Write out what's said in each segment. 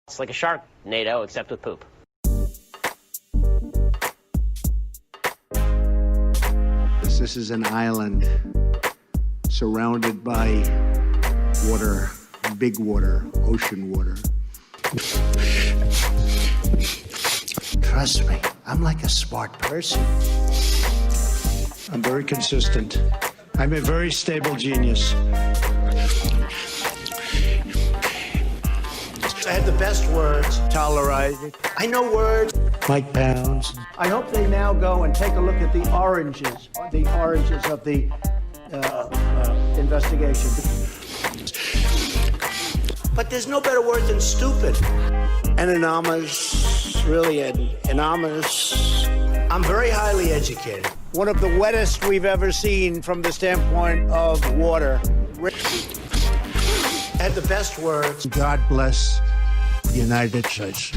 It's like a shark, NATO, except with poop. This is an island surrounded by water, big water, ocean water. Trust me, I'm like a smart person. I'm very consistent. I'm a very stable genius. I had the best words. Tolerate it. I know words. Mike Pounds. I hope they now go and take a look at the oranges of the investigation. But there's no better word than stupid. Anonymous, really anonymous. I'm very highly educated. One of the wettest we've ever seen from the standpoint of water. Had the best words. God bless the United States.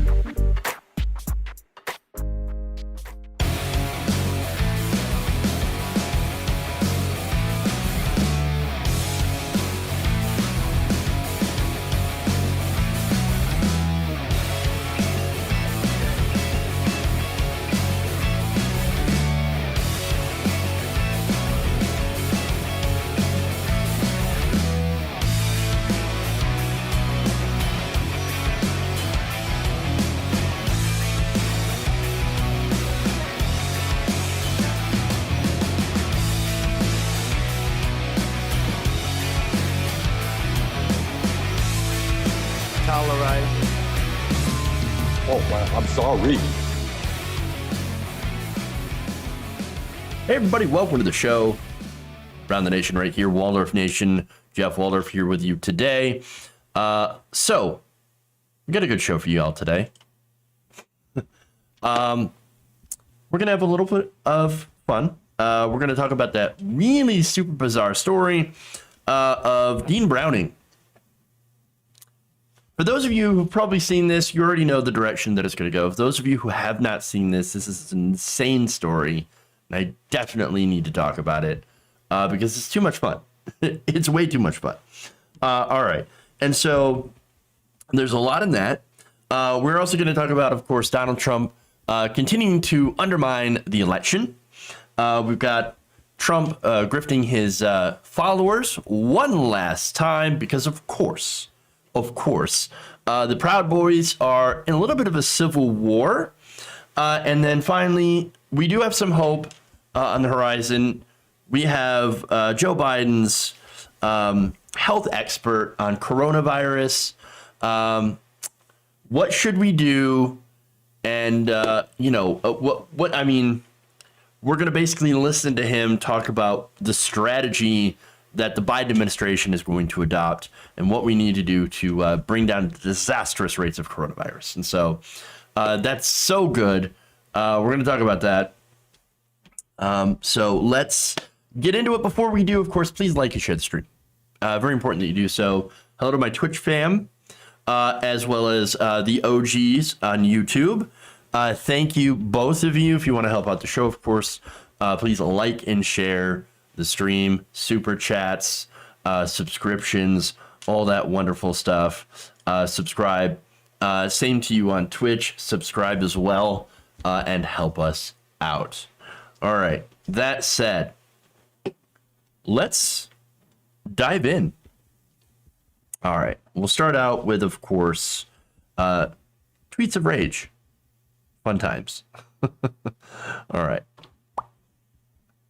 Oh, wow. I'm sorry. Hey, everybody. Welcome to the show. Around the Nation right here. Waldorf Nation. Jeff Waldorf here with you today. So, we got a good show for you all today. We're going to have a little bit of fun. We're going to talk about that really super bizarre story of Dean Browning. For those of you who've probably seen this, you already know the direction that it's going to go. For those of you who have not seen this, this is an insane story, and I definitely need to talk about it because it's too much fun. It's way too much fun. All right. And so there's a lot in that. We're also going to talk about, of course, Donald Trump continuing to undermine the election. We've got Trump grifting his followers one last time because, of course, the Proud Boys are in a little bit of a civil war. And then finally, we do have some hope on the horizon. We have Joe Biden's health expert on coronavirus. What should we do? And, what I mean, we're going to basically listen to him talk about the strategy that the Biden administration is going to adopt and what we need to do to bring down the disastrous rates of coronavirus. And so that's so good. We're going to talk about that. So let's get into it. Before we do, of course, please like and share the stream. Very important that you do so. Hello to my Twitch fam, as well as the OGs on YouTube. Thank you, both of you. If you want to help out the show, of course, please like and share the stream, super chats, subscriptions, all that wonderful stuff. Subscribe. Same to you on Twitch. Subscribe as well and help us out. All right. That said, let's dive in. All right. We'll start out with, of course, tweets of rage. Fun times. All right.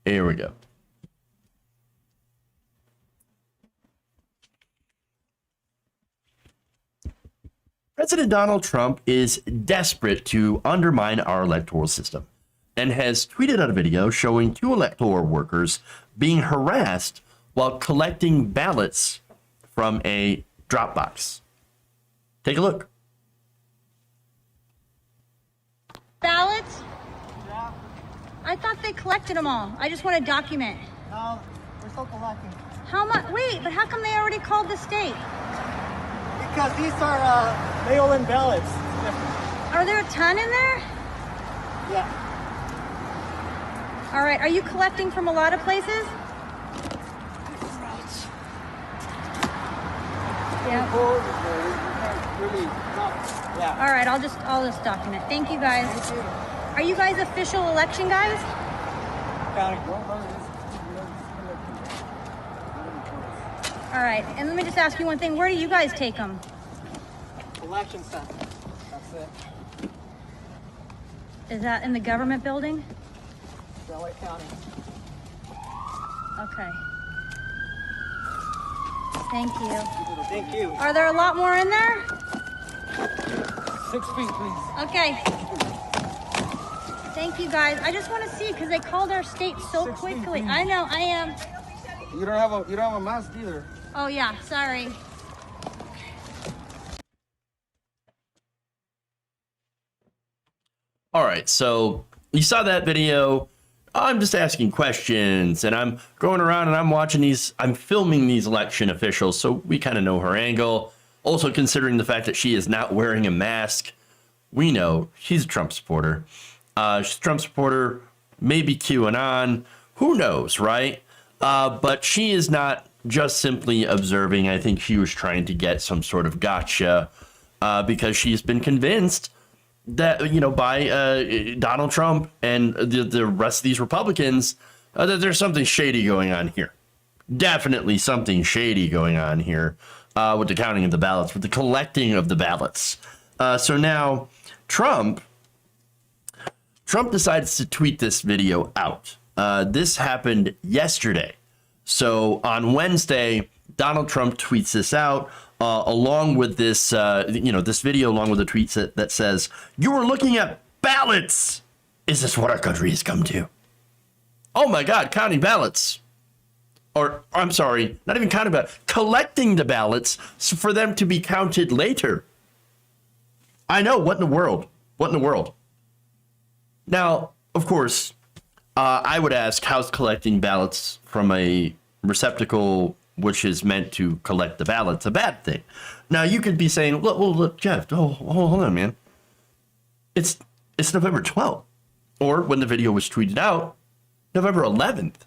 Here we go. President Donald Trump is desperate to undermine our electoral system and has tweeted out a video showing two electoral workers being harassed while collecting ballots from a drop box. Take a look. Ballots? Yeah. I thought they collected them all. I just want a document. No, we're still collecting. How much? Wait, but how come they already called the state? Because these are mail-in ballots. Are there a ton in there? Yeah. All right, are you collecting from a lot of places? Right. Yeah. really tough. Yeah. All right, I'll just document. Thank you guys. Thank you. Are you guys official election guys? County. All right, and let me just ask you one thing. Where do you guys take them? Election center. That's it. Is that in the government building? LA County. Okay. Thank you. Thank you. Are there a lot more in there? 6 feet, please. Okay. Thank you guys. I just want to see because they called our state so 16, quickly. please. I know, I am. You don't have a mask either. Oh yeah, sorry. All right, so you saw that video. I'm just asking questions, and I'm going around and I'm watching these. I'm filming these election officials, so we kind of know her angle. Also, considering the fact that she is not wearing a mask, we know she's a Trump supporter. She's a Trump supporter, maybe QAnon, who knows, right? But she is not just simply observing. I think she was trying to get some sort of gotcha because she's been convinced that, you know, by Donald Trump and the rest of these Republicans, that there's something shady going on here. Definitely something shady going on here with the counting of the ballots, with the collecting of the ballots. So now Trump decides to tweet this video out. This happened yesterday. So on Wednesday, Donald Trump tweets this out along with this, this video, along with a tweet that says, "You were looking at ballots. Is this what our country has come to? Oh my God, counting ballots." Or I'm sorry, not even counting ballots, collecting the ballots for them to be counted later. I know, what in the world? What in the world? Now, of course, I would ask, how's collecting ballots from a receptacle which is meant to collect the ballots a bad thing? Now, you could be saying, look, Jeff, hold on, man. It's November 12th. Or when the video was tweeted out, November 11th.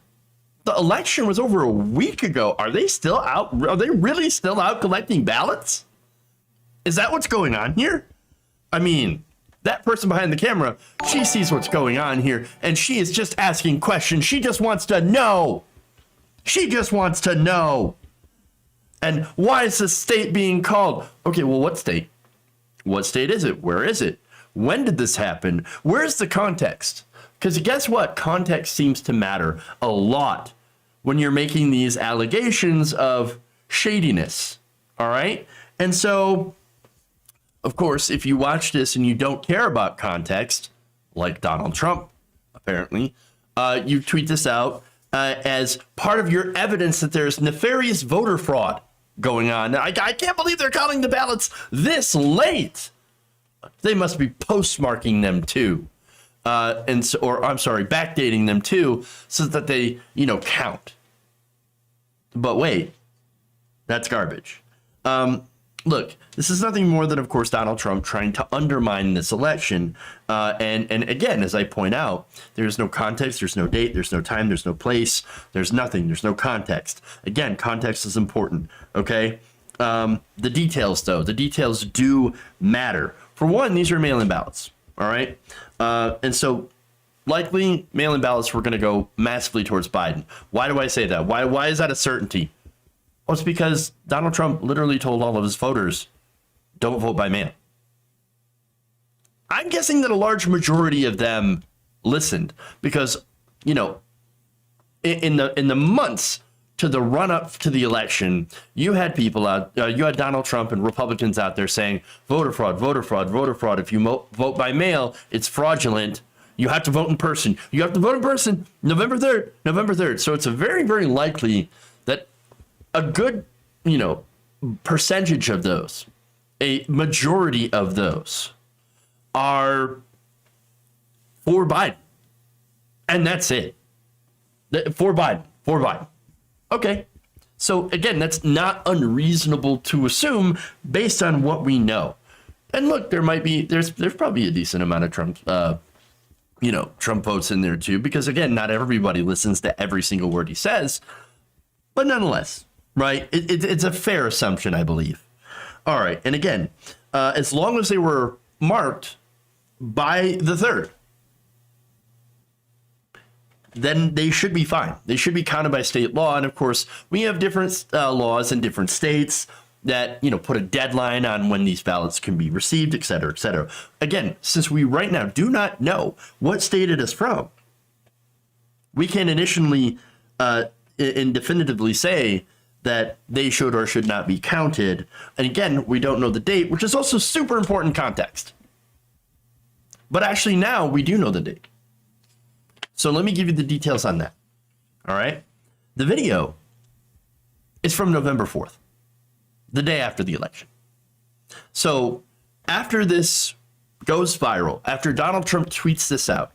The election was over a week ago. Are they still out? Are they really still out collecting ballots? Is that what's going on here? I mean, that person behind the camera, she sees what's going on here, and she is just asking questions. She just wants to know. She just wants to know. And why is the state being called? Okay, well, what state? What state is it? Where is it? When did this happen? Where's the context? Because guess what? Context seems to matter a lot when you're making these allegations of shadiness. All right? And so, of course, if you watch this and you don't care about context, like Donald Trump, apparently, you tweet this out as part of your evidence that there's nefarious voter fraud going on. I can't believe they're counting the ballots this late. They must be postmarking them too. Backdating them too, so that they, count. But wait, that's garbage. Look, this is nothing more than, of course, Donald Trump trying to undermine this election. And again, as I point out, there's no context, there's no date, there's no time, there's no place, there's nothing, there's no context. Again, context is important, okay? The details, though, the details do matter. For one, these are mail-in ballots, all right? And so likely mail-in ballots were going to go massively towards Biden. Why do I say that? Why is that a certainty? Well, it's because Donald Trump literally told all of his voters, don't vote by mail. I'm guessing that a large majority of them listened because, in the months to the run up to the election, you had people out, you had Donald Trump and Republicans out there saying voter fraud, voter fraud, voter fraud. If you vote by mail, it's fraudulent. You have to vote in person. You have to vote in person November 3rd. So it's a very, very likely that a good, percentage of those, a majority of those are for Biden. And that's it. For Biden. Okay. So again, that's not unreasonable to assume based on what we know. And look, there's probably a decent amount of Trump, Trump votes in there too, because again, not everybody listens to every single word he says, but nonetheless, right? It's a fair assumption, I believe. All right. And again, as long as they were marked by the 3rd, then they should be fine. They should be counted by state law. And of course, we have different laws in different states that, put a deadline on when these ballots can be received, et cetera, et cetera. Again, since we right now do not know what state it is from, we can initially and definitively say that they should or should not be counted. And again, we don't know the date, which is also super important context. But actually now we do know the date. So let me give you the details on that. All right. The video is from November 4th, the day after the election. So after this goes viral, after Donald Trump tweets this out,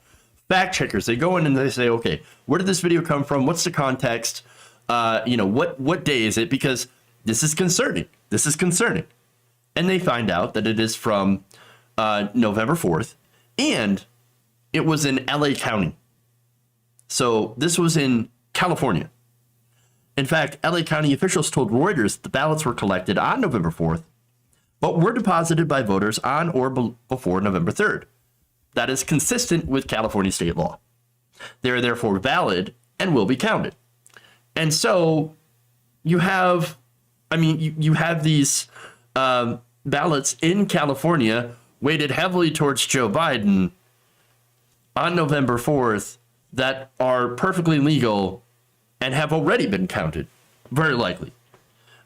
fact checkers, they go in and they say, okay, where did this video come from? What's the context? What day is it? Because this is concerning. This is concerning. And they find out that it is from November 4th, and it was in LA County. So this was in California. In fact, LA County officials told Reuters the ballots were collected on November 4th, but were deposited by voters on or before November 3rd. That is consistent with California state law. They are therefore valid and will be counted. And so you have, you have these ballots in California weighted heavily towards Joe Biden on November 4th that are perfectly legal and have already been counted, very likely.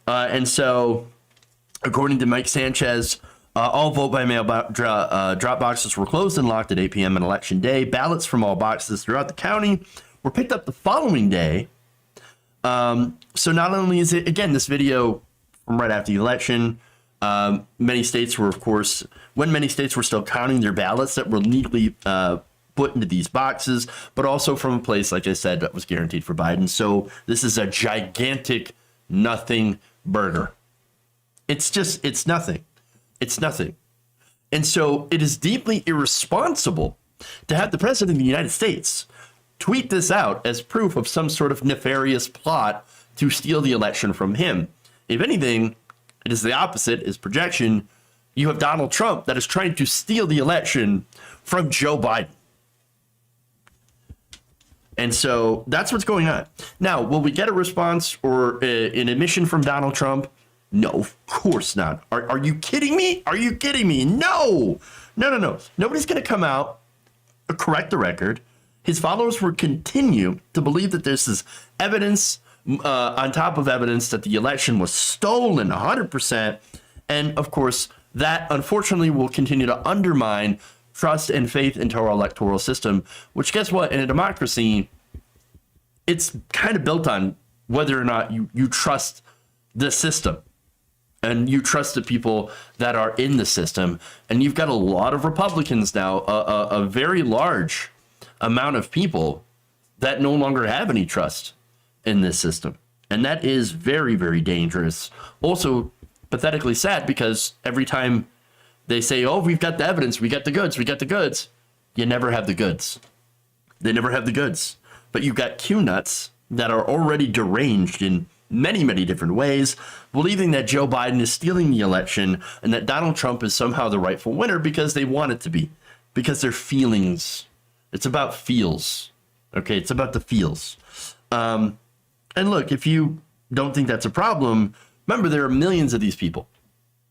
And so, according to Mike Sanchez, all vote-by-mail drop boxes were closed and locked at 8 p.m. on Election Day. Ballots from all boxes throughout the county were picked up the following day. So not only is it, again, this video from right after the election, many states were, of course, when many states were still counting their ballots that were legally put into these boxes, but also from a place, like I said, that was guaranteed for Biden. So this is a gigantic nothing burger. It's nothing. It's nothing. And so it is deeply irresponsible to have the president of the United States tweet this out as proof of some sort of nefarious plot to steal the election from him. If anything, it is the opposite, is projection. You have Donald Trump that is trying to steal the election from Joe Biden. And so that's what's going on. Now, will we get a response or an admission from Donald Trump? No, of course not. Are you kidding me? Are you kidding me? No. Nobody's going to come out, correct the record. His followers will continue to believe that this is evidence on top of evidence that the election was stolen 100%. And of course, that unfortunately will continue to undermine trust and faith into our electoral system, which, guess what? In a democracy, it's kind of built on whether or not you trust the system and you trust the people that are in the system. And you've got a lot of Republicans now, a very large amount of people that no longer have any trust in this system. And that is very, very dangerous. Also, pathetically sad, because every time they say, oh, we've got the evidence, we got the goods, you never have the goods. They never have the goods. But you've got Q-nuts that are already deranged in many, many different ways, believing that Joe Biden is stealing the election and that Donald Trump is somehow the rightful winner because they want it to be, because their feelings. It's about feels. Okay, it's about the feels. And look, if you don't think that's a problem, remember there are millions of these people.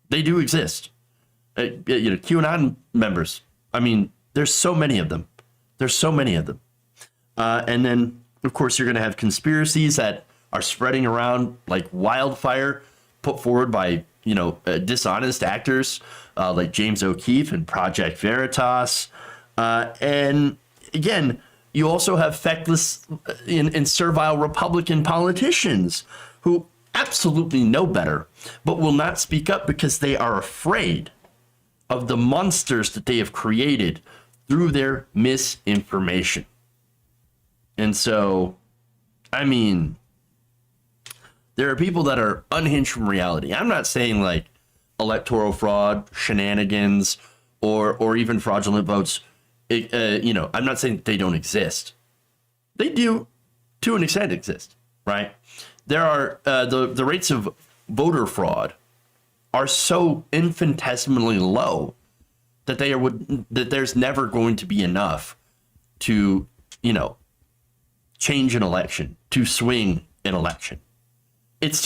They do exist. QAnon members. I mean, there's so many of them. And then, of course, you're going to have conspiracies that are spreading around like wildfire, put forward by, dishonest actors like James O'Keefe and Project Veritas. And again, you also have feckless and servile Republican politicians who absolutely know better, but will not speak up because they are afraid of the monsters that they have created through their misinformation. And so, there are people that are unhinged from reality. I'm not saying like electoral fraud, shenanigans, or even fraudulent votes. I'm not saying they don't exist. They do, to an extent, exist, right? There are the rates of voter fraud are so infinitesimally low that that there's never going to be enough to, change an election, to swing an election. It's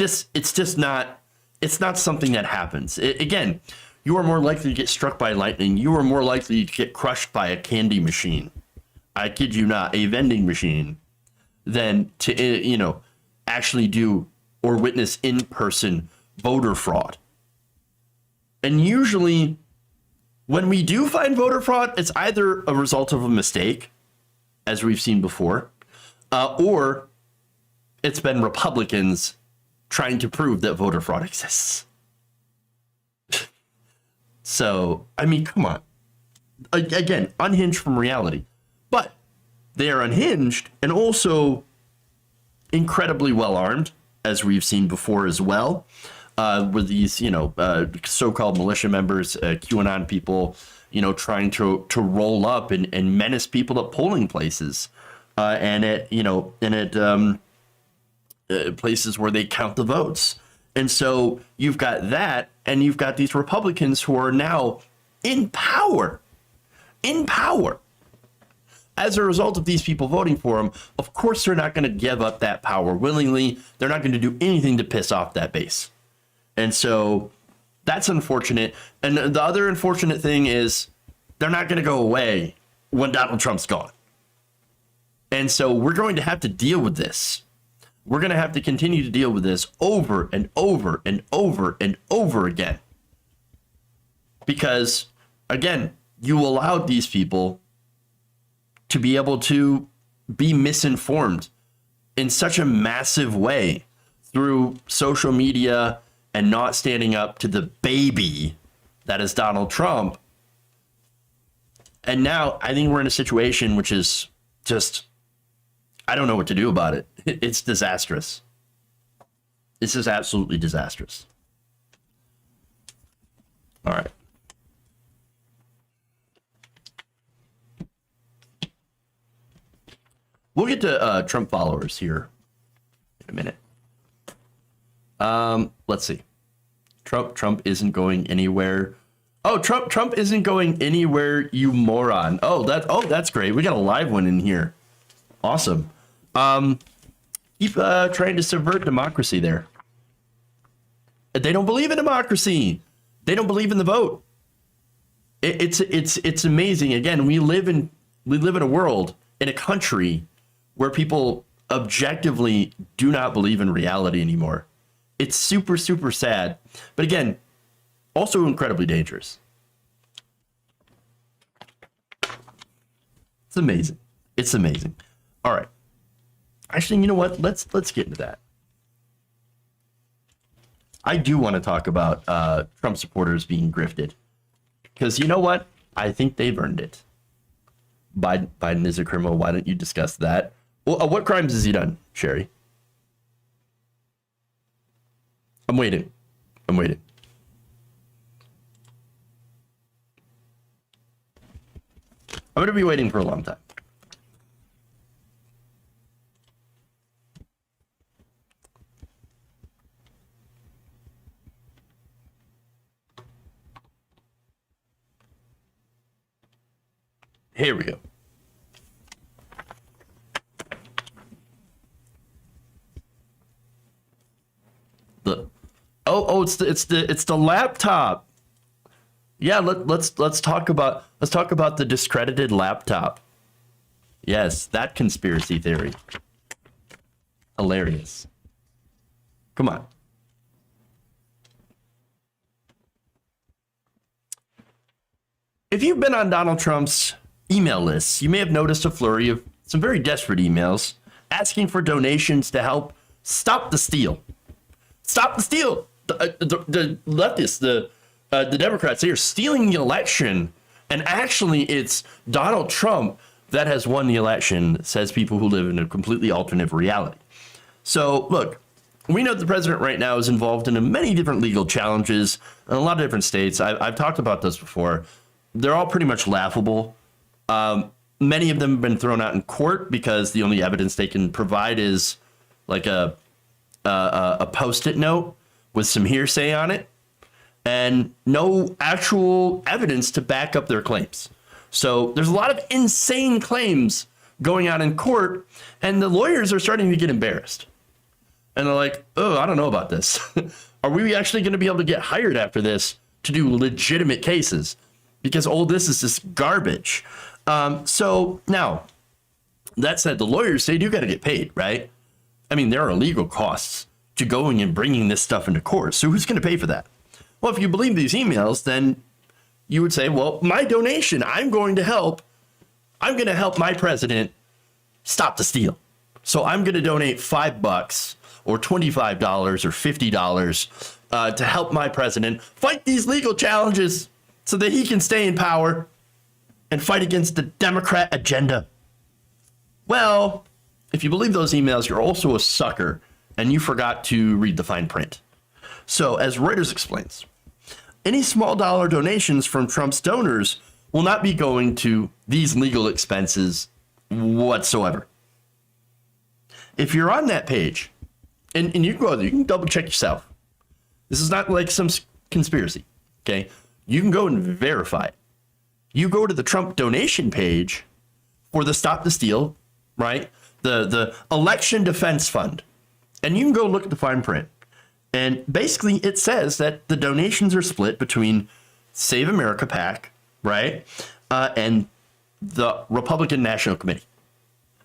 not something that happens. Again, you are more likely to get struck by lightning. You are more likely to get crushed by a candy machine. I kid you not, a vending machine, than to, actually do or witness in-person voter fraud. And usually when we do find voter fraud, it's either a result of a mistake, as we've seen before, or it's been Republicans trying to prove that voter fraud exists. So, I mean, come on. Again, unhinged from reality. But they are unhinged and also incredibly well armed, as we've seen before as well, with these, so-called militia members, QAnon people, trying to roll up and menace people at polling places, and at places where they count the votes. And so you've got that, and you've got these Republicans who are now in power. As a result of these people voting for them, of course they're not going to give up that power willingly. They're not going to do anything to piss off that base. And so that's unfortunate. And the other unfortunate thing is they're not going to go away when Donald Trump's gone. And so we're going to have to deal with this. We're going to have to continue to deal with this over and over and over and over again. Because, again, you allowed these people to be able to be misinformed in such a massive way through social media and not standing up to the baby that is Donald Trump. And now I think we're in a situation which is just, I don't know what to do about it. It's disastrous. This is absolutely disastrous. All right. We'll get to Trump followers here in a minute. Let's see. Trump isn't going anywhere. Oh, Trump isn't going anywhere, you moron. That's great. We got a live one in here. Awesome. Keep trying to subvert democracy there. They don't believe in democracy. They don't believe in the vote. It's amazing. Again, we live in a world, in a country where people objectively do not believe in reality anymore. It's super, super sad. But again, also incredibly dangerous. It's amazing. It's amazing. All right. Actually, you know what? Let's get into that. I do want to talk about Trump supporters being grifted. Because you know what? I think they've earned it. Biden is a criminal. Why don't you discuss that? Well, what crimes has he done, Sherry? I'm waiting. I'm going to be waiting for a long time. Here we go. It's the laptop. Yeah, let's talk about the discredited laptop. Yes, that conspiracy theory. Hilarious. Come on. If you've been on Donald Trump's email lists, you may have noticed a flurry of some very desperate emails asking for donations to help stop the steal. Stop the steal. The leftists, the Democrats, they are stealing the election. And actually, it's Donald Trump that has won the election, says people who live in a completely alternative reality. So, look, we know the president right now is involved in many different legal challenges in a lot of different states. I've talked about this before. They're all pretty much laughable. Many of them have been thrown out in court because the only evidence they can provide is like a Post-it note with some hearsay on it. and no actual evidence to back up their claims. So there's a lot of insane claims going on in court, and the lawyers are starting to get embarrassed. And they're like, oh, I don't know about this. Are we actually going to be able to get hired after this to do legitimate cases? Because all this is just garbage. So now, that said, the lawyers say you got to get paid, right? I mean, there are legal costs to going and bringing this stuff into court. So who's going to pay for that? Well, if you believe these emails, then you would say, well, my donation, I'm going to help my president stop the steal. So I'm going to donate $5 or $25 or $50 to help my president fight these legal challenges so that he can stay in power and fight against the Democrat agenda. Well, if you believe those emails, you're also a sucker and you forgot to read the fine print. So as Reuters explains, any small dollar donations from Trump's donors will not be going to these legal expenses whatsoever. If you're on that page, and you go there, you can double check yourself. This is not like some conspiracy, okay? You can go and verify it. You go to the Trump donation page for the Stop the Steal, right? The Election Defense Fund. And you can go look at the fine print. And basically it says that the donations are split between Save America PAC, right? And the Republican National Committee.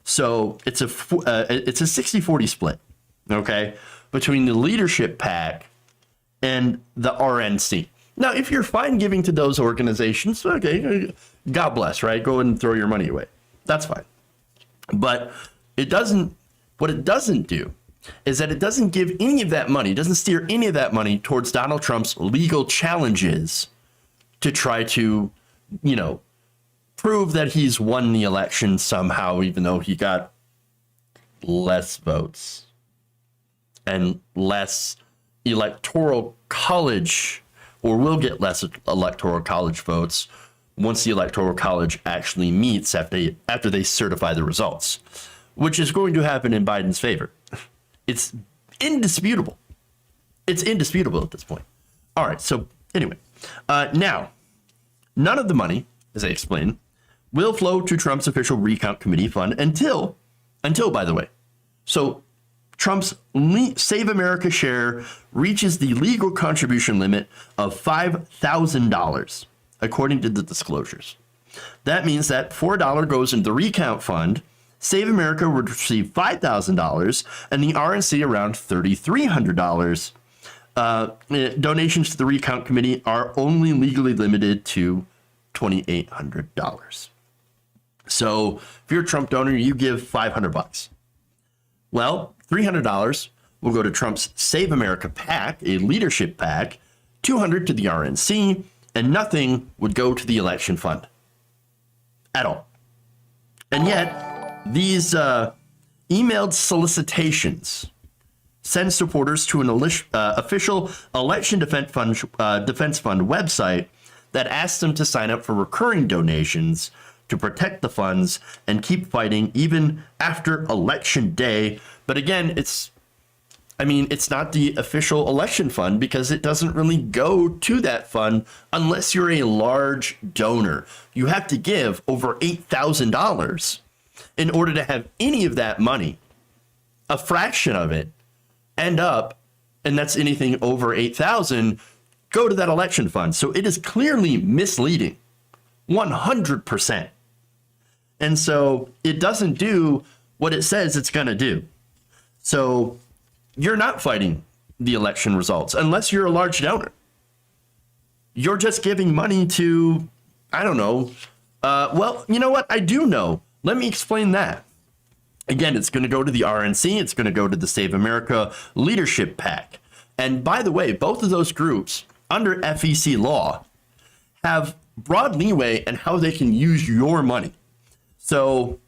So it's a 60-40 split, okay, between the leadership PAC and the RNC. Now, if you're fine giving to those organizations, okay, God bless, right? Go ahead and throw your money away. That's fine. But what it doesn't do is that it doesn't give any of that money, doesn't steer any of that money towards Donald Trump's legal challenges to try to, prove that he's won the election somehow, even though he got less votes and less electoral college, or will get less electoral college votes once the electoral college actually meets after they certify the results, which is going to happen in Biden's favor. It's indisputable. It's indisputable at this point. All right. So anyway, now none of the money, as I explained, will flow to Trump's official recount committee fund until, by the way, so Trump's Save America share reaches the legal contribution limit of $5,000, according to the disclosures. That means that $4 goes into the recount fund, Save America would receive $5,000, and the RNC around $3,300. Donations to the recount committee are only legally limited to $2,800. So if you're a Trump donor, you give $500. Well, $300 will go to Trump's Save America PAC, a leadership PAC, $200 to the RNC, and nothing would go to the election fund at all. And yet, these emailed solicitations send supporters to an official Election Defense Fund website that asks them to sign up for recurring donations to protect the funds and keep fighting even after election day. But again, it's not the official election fund because it doesn't really go to that fund unless you're a large donor. You have to give over $8,000 in order to have any of that money, a fraction of it, end up, and that's anything over $8,000, go to that election fund. So it is clearly misleading, 100%. And so it doesn't do what it says it's going to do. So you're not fighting the election results unless you're a large donor. You're just giving money to, I don't know. Well, you know what? I do know. Let me explain that. Again, it's going to go to the RNC. It's going to go to the Save America Leadership PAC. And by the way, both of those groups under FEC law have broad leeway in how they can use your money. So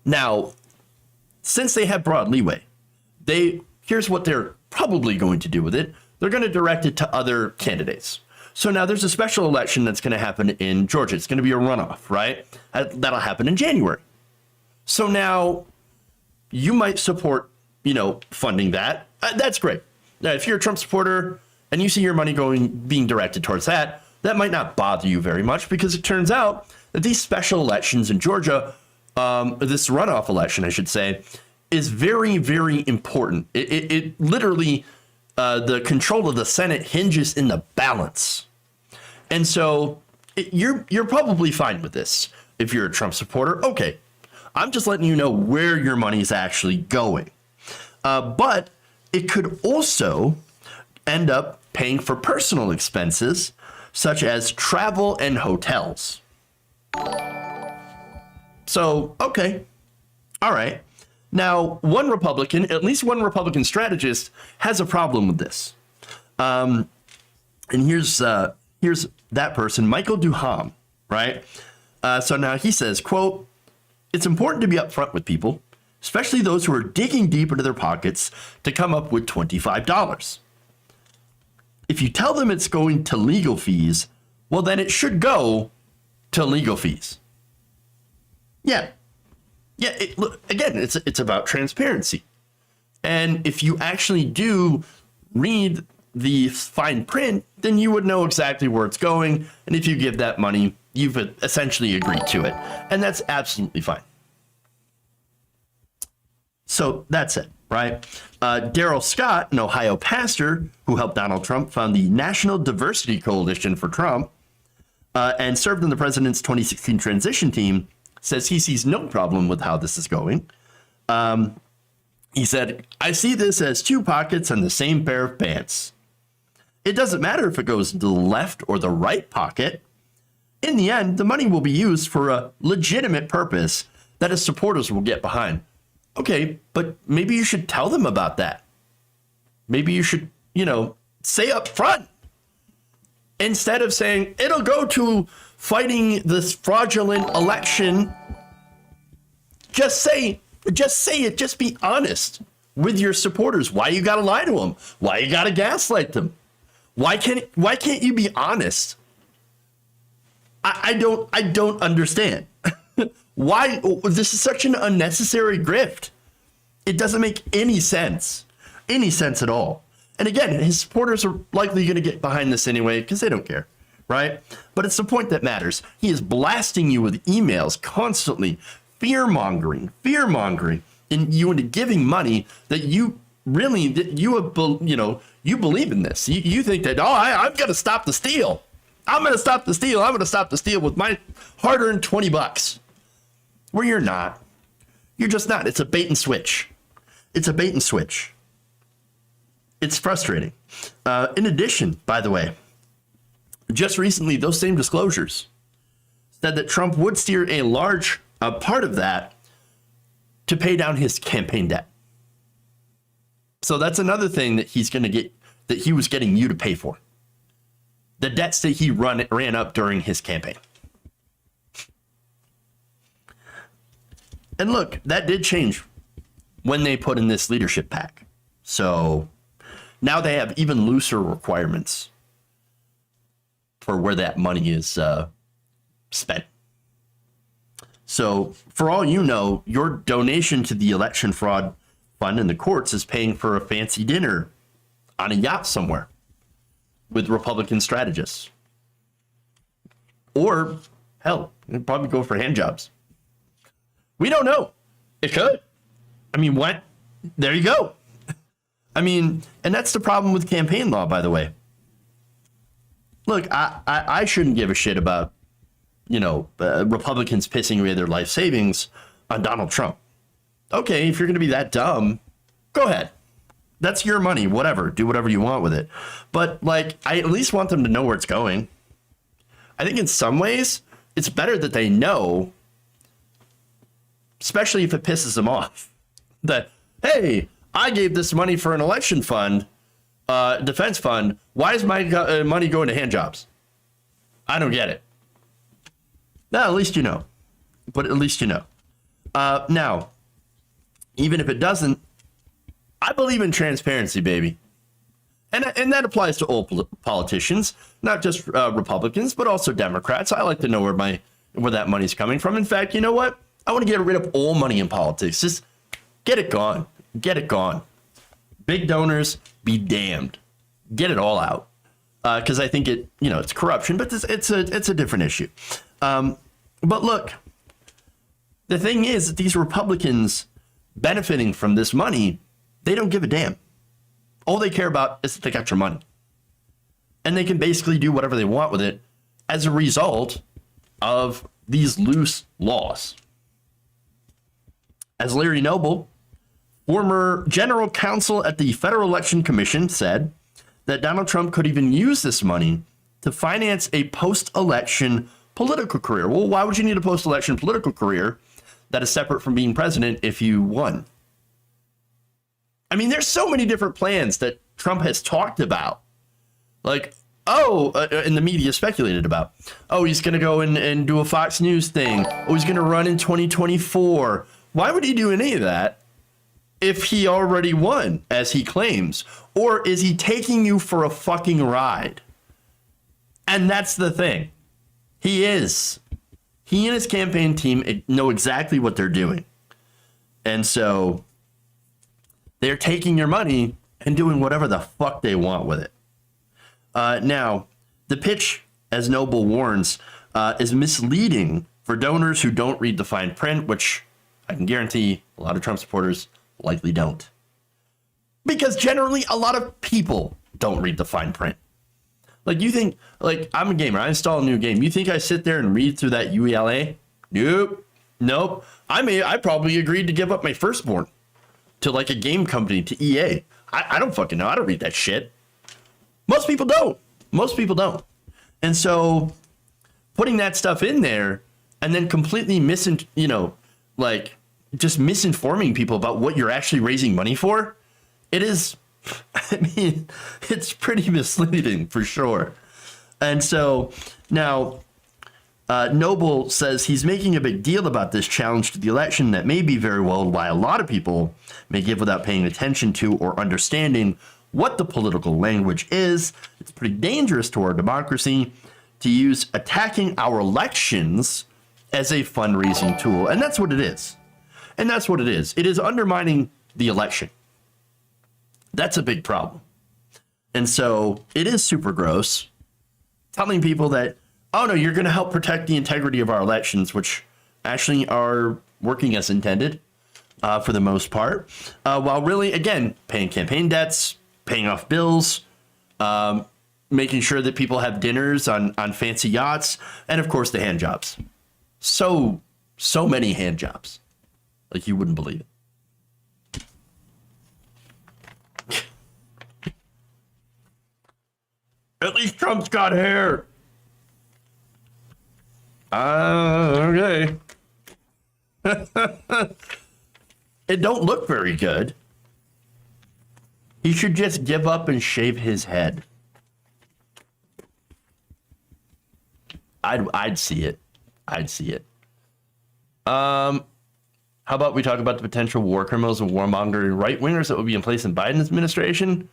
now, since they have broad leeway, here's what they're probably going to do with it. They're going to direct it to other candidates. So now there's a special election that's going to happen in Georgia. It's going to be a runoff, right? That'll happen in January. So now you might support, funding that. That's great. Now, if you're a Trump supporter and you see your money being directed towards that, that might not bother you very much, because it turns out that these special elections in Georgia, this runoff election, I should say, is very, very important. It literally, the control of the Senate hinges in the balance. And so you're probably fine with this. If you're a Trump supporter, okay, I'm just letting you know where your money is actually going. But it could also end up paying for personal expenses, such as travel and hotels. So, okay, all right. Now, at least one Republican strategist has a problem with this. And here's that person, Michael Duham, right? So now he says, quote, "It's important to be upfront with people, especially those who are digging deep into their pockets to come up with $25. If you tell them it's going to legal fees, well, then it should go to legal fees." Yeah. Look, again, it's about transparency. And if you actually do read the fine print, then you would know exactly where it's going. And if you give that money, you've essentially agreed to it. And that's absolutely fine. So that's it, right? Daryl Scott, an Ohio pastor who helped Donald Trump, found the National Diversity Coalition for Trump and served in the president's 2016 transition team, says he sees no problem with how this is going. He said, "I see this as two pockets and the same pair of pants. It doesn't matter if it goes into the left or the right pocket. In the end, the money will be used for a legitimate purpose that his supporters will get behind." Okay, but maybe you should tell them about that. Maybe you should, say up front, instead of saying it'll go to fighting this fraudulent election. Just say it. Just be honest with your supporters. Why you gotta lie to them? Why you gotta gaslight them? Why can't you be honest? I don't understand. Why this is such an unnecessary grift. It doesn't make any sense at all. And again, his supporters are likely going to get behind this anyway because they don't care, right? But it's the point that matters. He is blasting you with emails constantly, fear mongering, and you into giving money that you believe in this. You think that, I'm going to stop the steal. I'm going to stop the steal. I'm going to stop the steal with my hard-earned $20. Where you're not. You're just not. It's a bait and switch. It's frustrating. In addition, by the way, just recently, those same disclosures said that Trump would steer a large part of that to pay down his campaign debt. So that's another thing that he's going to get, that he was getting you to pay for. The debts that he ran up during his campaign. And look, that did change when they put in this leadership pack. So now they have even looser requirements for where that money is spent. So for all you know, your donation to the election fraud fund in the courts is paying for a fancy dinner on a yacht somewhere with Republican strategists. Or, hell, it'd probably go for hand jobs. We don't know. It could. I mean, what? There you go. I mean, and that's the problem with campaign law, by the way. Look, I shouldn't give a shit about, Republicans pissing away their life savings on Donald Trump. Okay, if you're going to be that dumb, go ahead. That's your money, whatever. Do whatever you want with it. But, I at least want them to know where it's going. I think in some ways, it's better that they know, especially if it pisses them off, that, hey, I gave this money for an election fund, defense fund. Why is my money going to hand jobs? I don't get it. No, at least you know. But at least you know. Now, even if it doesn't, I believe in transparency, baby. And that applies to all politicians, not just Republicans, but also Democrats. I like to know where that money's coming from. In fact, you know what? I want to get rid of all money in politics. Just get it gone. Get it gone. Big donors, be damned. get it all out, because I think it's corruption, but it's a different issue. But look, the thing is that these Republicans benefiting from this money, they don't give a damn. All they care about is that they got your money. And they can basically do whatever they want with it as a result of these loose laws. As Larry Noble, former general counsel at the Federal Election Commission, said that Donald Trump could even use this money to finance a post-election political career. Well, why would you need a post-election political career that is separate from being president if you won? I mean, there's so many different plans that Trump has talked about. Like, and the media speculated about. Oh, he's going to go and do a Fox News thing. Oh, he's going to run in 2024. Why would he do any of that if he already won, as he claims? Or is he taking you for a fucking ride? And that's the thing. He is. He and his campaign team know exactly what they're doing. And so they're taking your money and doing whatever the fuck they want with it. Now, the pitch, as Noble warns, is misleading for donors who don't read the fine print, which I can guarantee a lot of Trump supporters likely don't. Because generally, a lot of people don't read the fine print. Like, you think, like, I'm a gamer. I install a new game. You think I sit there and read through that UELA? Nope. I probably agreed to give up my firstborn to, like, a game company, to EA. I don't fucking know. I don't read that shit. Most people don't. And so putting that stuff in there and then completely just misinforming people about what you're actually raising money for, it's pretty misleading for sure. And so now Noble says he's making a big deal about this challenge to the election that may be very well why a lot of people may give without paying attention to or understanding what the political language is. It's pretty dangerous to our democracy to use attacking our elections as a fundraising tool. And that's what it is. It is undermining the election. That's a big problem. And so it is super gross telling people that, oh no, you're going to help protect the integrity of our elections, which actually are working as intended for the most part, while really, again, paying campaign debts, paying off bills, making sure that people have dinners on fancy yachts, and of course the hand jobs. So many hand jobs. Like, you wouldn't believe it. At least Trump's got hair. Okay. It don't look very good. He should just give up and shave his head. I'd see it. How about we talk about the potential war criminals and warmongering right-wingers that will be in place in Biden's administration?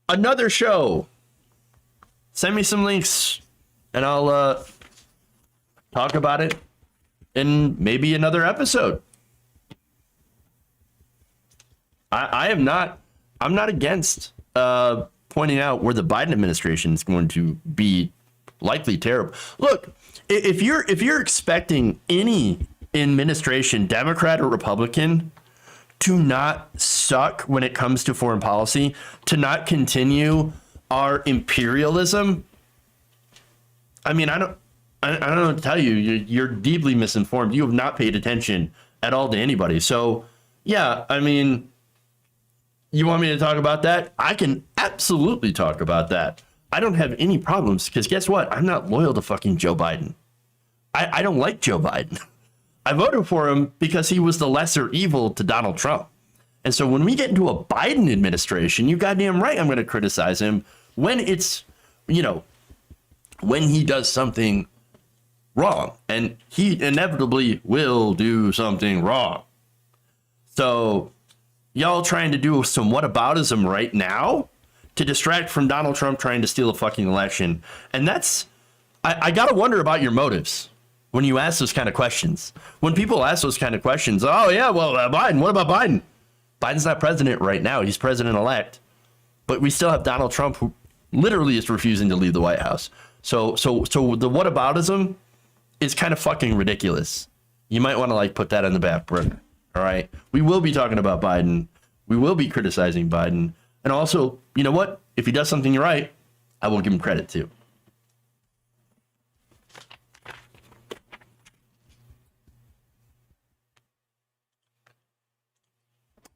Another show. Send me some links and I'll talk about it in maybe another episode. I'm not against pointing out where the Biden administration is going to be likely terrible. Look, if you're expecting any administration, Democrat or Republican, to not suck when it comes to foreign policy, to not continue our imperialism, I mean, I don't know what to tell you. You're deeply misinformed. You have not paid attention at all to anybody. So, yeah, I mean, you want me to talk about that? I can absolutely talk about that. I don't have any problems because guess what? I'm not loyal to fucking Joe Biden. I don't like Joe Biden. I voted for him because he was the lesser evil to Donald Trump. And so when we get into a Biden administration, you goddamn right I'm going to criticize him when it's, when he does something wrong. And he inevitably will do something wrong. So y'all trying to do some whataboutism right now to distract from Donald Trump trying to steal a fucking election. And that's, I got to wonder about your motives when you ask those kind of questions. When people ask those kind of questions, oh yeah, well, Biden, what about Biden? Biden's not president right now. He's president-elect. but we still have Donald Trump, who literally is refusing to leave the White House. So the whataboutism is kind of fucking ridiculous. You might want to like put that on the back burner. All right. We will be talking about Biden. We will be criticizing Biden. And also, you know what? If he does something right, I will give him credit too.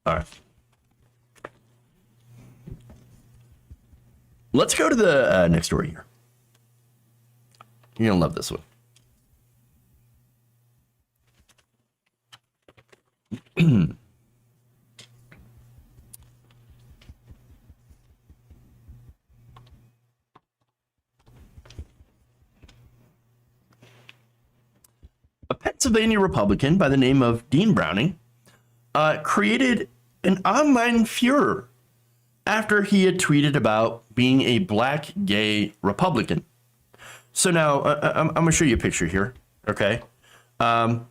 All right. Let's go to the next story here. You're going to love this one. A Pennsylvania Republican by the name of Dean Browning created an online furor after he had tweeted about being a black gay Republican. So now I'm going to show you a picture here, okay, of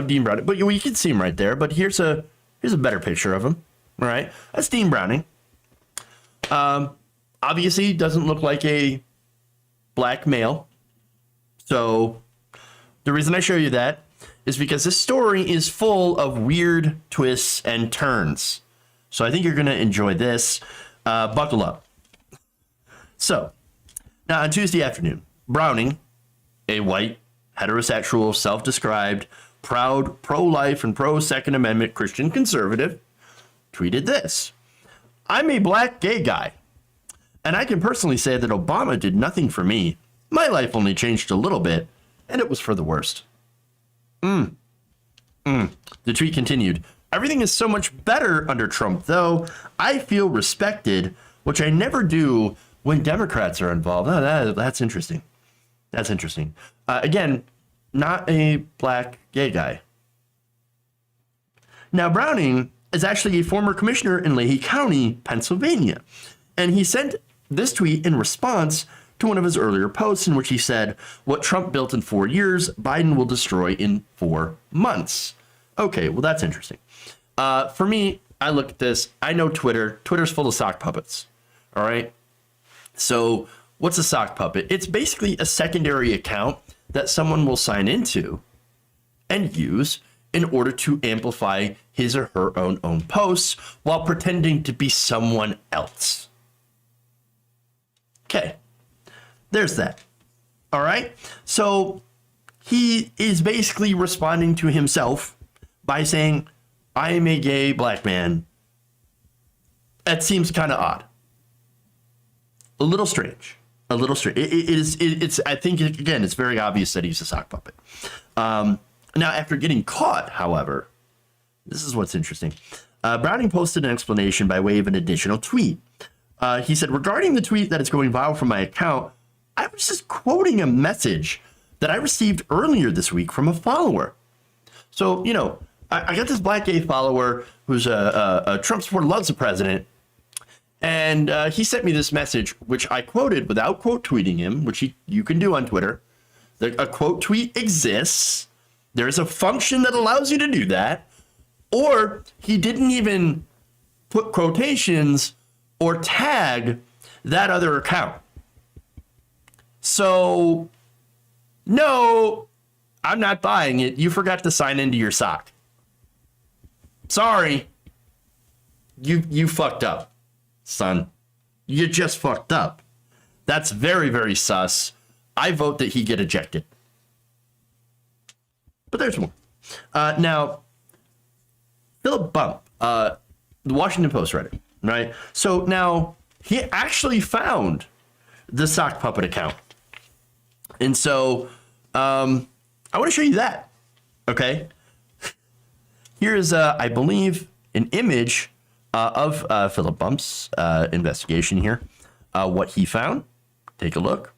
Dean Browning. But you can see him right there. But here's a better picture of him. All right, that's Dean Browning. Obviously, doesn't look like a black male. So the reason I show you that is because this story is full of weird twists and turns. So I think you're going to enjoy this. Buckle up. So now on Tuesday afternoon, Browning, a white, heterosexual, self-described, proud, pro-life and pro-Second Amendment Christian conservative, tweeted this: "I'm a black gay guy, and I can personally say that Obama did nothing for me. My life only changed a little bit, and it was for the worst." The tweet continued, "Everything is so much better under Trump, though. I feel respected, which I never do when Democrats are involved." Oh, that's interesting. That's interesting. Again, not a black gay guy. Now, Browning is actually a former commissioner in Leahy County, Pennsylvania. And he sent this tweet in response to one of his earlier posts in which he said, "What Trump built in 4 years, Biden will destroy in 4 months." Okay, well, that's interesting. For me, I look at this. I know Twitter. Twitter's full of sock puppets. All right. So what's a sock puppet? It's basically a secondary account that someone will sign into and use in order to amplify his or her own posts while pretending to be someone else. Okay. There's that. All right. So he is basically responding to himself by saying, "I am a gay black man." That seems kind of odd. A little strange. A little strange. It's. I think, again, it's very obvious that he's a sock puppet. Now, after getting caught, however, this is what's interesting. Browning posted an explanation by way of an additional tweet. He said, "Regarding the tweet that is going viral from my account, I was just quoting a message that I received earlier this week from a follower." So, you know, I got this black gay follower who's a Trump supporter, loves the president. And he sent me this message, which I quoted without quote tweeting him, which you can do on Twitter. A quote tweet exists. There is a function that allows you to do that. Or he didn't even put quotations or tag that other account. So, no, I'm not buying it. You forgot to sign into your sock. Sorry. You fucked up, son. You just fucked up. That's very, very sus. I vote that he get ejected. But there's more. Now, Philip Bump, the Washington Post writer, right? So now he actually found the sock puppet account. And so I want to show you that. Okay. Here is, I believe, an image of Philip Bump's investigation here. What he found. Take a look.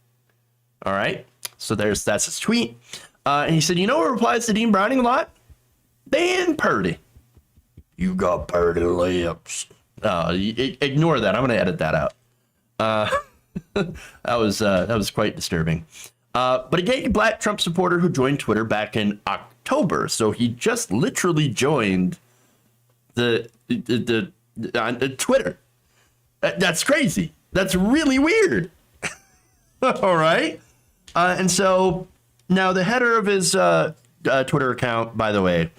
All right. So that's his tweet. And he said, "You know what replies to Dean Browning a lot? Dan Purdy. You got purty lips." Ignore that. I'm going to edit that out. That was quite disturbing. But a gay black Trump supporter who joined Twitter back in October. So he just literally joined the Twitter. That's crazy. That's really weird. All right. And so now the header of his Twitter account, by the way,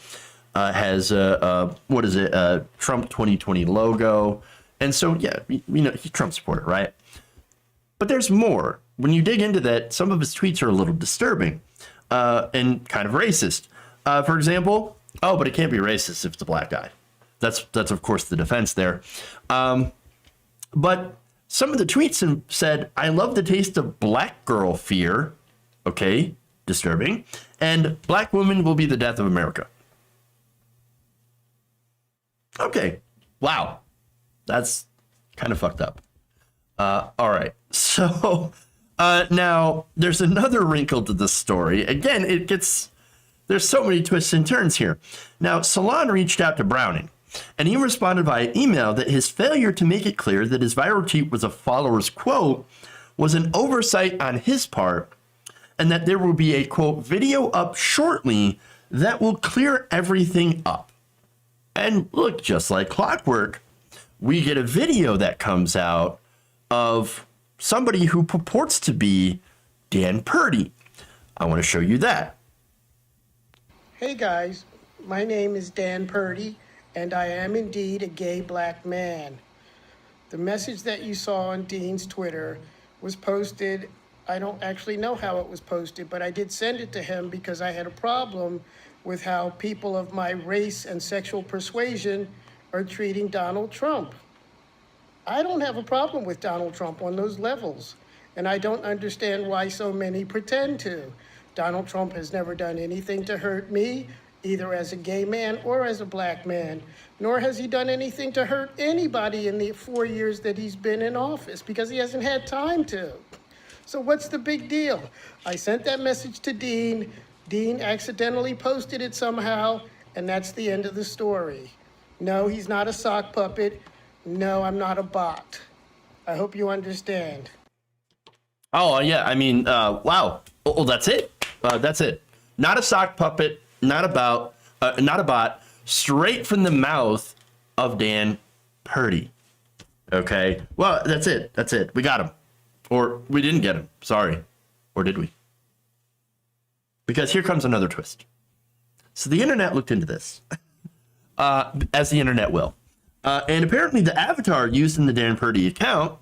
has what is it? Trump 2020 logo. And so, yeah, you know, he's a Trump supporter, right? But there's more. When you dig into that, some of his tweets are a little disturbing and kind of racist. For example, oh, but it can't be racist if it's a black guy. That's of course the defense there. But some of the tweets said, I love the taste of black girl fear. Okay, disturbing. And black women will be the death of America. Okay, wow. That's kind of fucked up. All right, so now there's another wrinkle to this story. Again, there's so many twists and turns here. Now, Salon reached out to Browning, and he responded via email that his failure to make it clear that his viral tweet was a follower's quote was an oversight on his part, and that there will be a, quote, video up shortly that will clear everything up. And look, just like clockwork, we get a video that comes out of somebody who purports to be Dan Purdy. I want to show you that. Hey guys, my name is Dan Purdy, and I am indeed a gay black man. The message that you saw on Dean's Twitter was posted. I don't actually know how it was posted, but I did send it to him because I had a problem with how people of my race and sexual persuasion are treating Donald Trump. I don't have a problem with Donald Trump on those levels, and I don't understand why so many pretend to. Donald Trump has never done anything to hurt me, either as a gay man or as a black man, nor has he done anything to hurt anybody in the 4 years that he's been in office, because he hasn't had time to. So what's the big deal? I sent that message to Dean. Dean accidentally posted it somehow, and that's the end of the story. No, he's not a sock puppet. No, I'm not a bot. I hope you understand. Oh, yeah. I mean, wow. Oh, that's it. That's it. Not a sock puppet, not a bot, straight from the mouth of Dan Purdy. Okay. Well, that's it. That's it. We got him. Or we didn't get him. Sorry. Or did we? Because here comes another twist. So the internet looked into this, as the internet will. And apparently the avatar used in the Dan Purdy account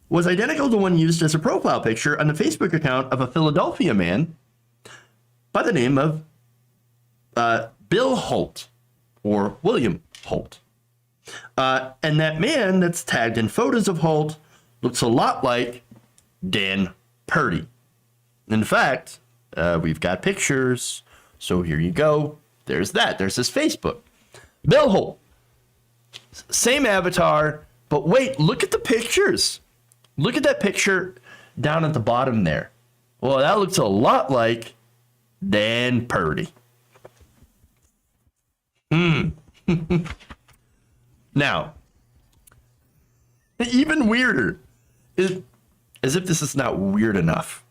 was identical to one used as a profile picture on the Facebook account of a Philadelphia man by the name of Bill Holt, or William Holt. And that man that's tagged in photos of Holt looks a lot like Dan Purdy. In fact, we've got pictures. So here you go. There's that. There's his Facebook. Bill Holt. Same avatar, but wait, look at the pictures. Look at that picture down at the bottom there. Well, that looks a lot like Dan Purdy. Now, even weirder, as if this is not weird enough,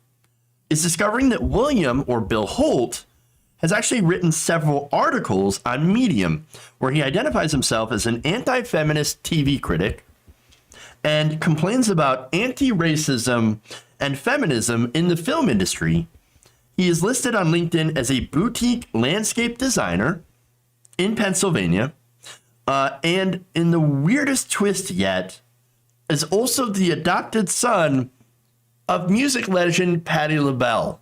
is discovering that William, or Bill Holt, has actually written several articles on Medium where he identifies himself as an anti-feminist TV critic and complains about anti-racism and feminism in the film industry. He is listed on LinkedIn as a boutique landscape designer in Pennsylvania. And in the weirdest twist yet, is also the adopted son of music legend Patti LaBelle.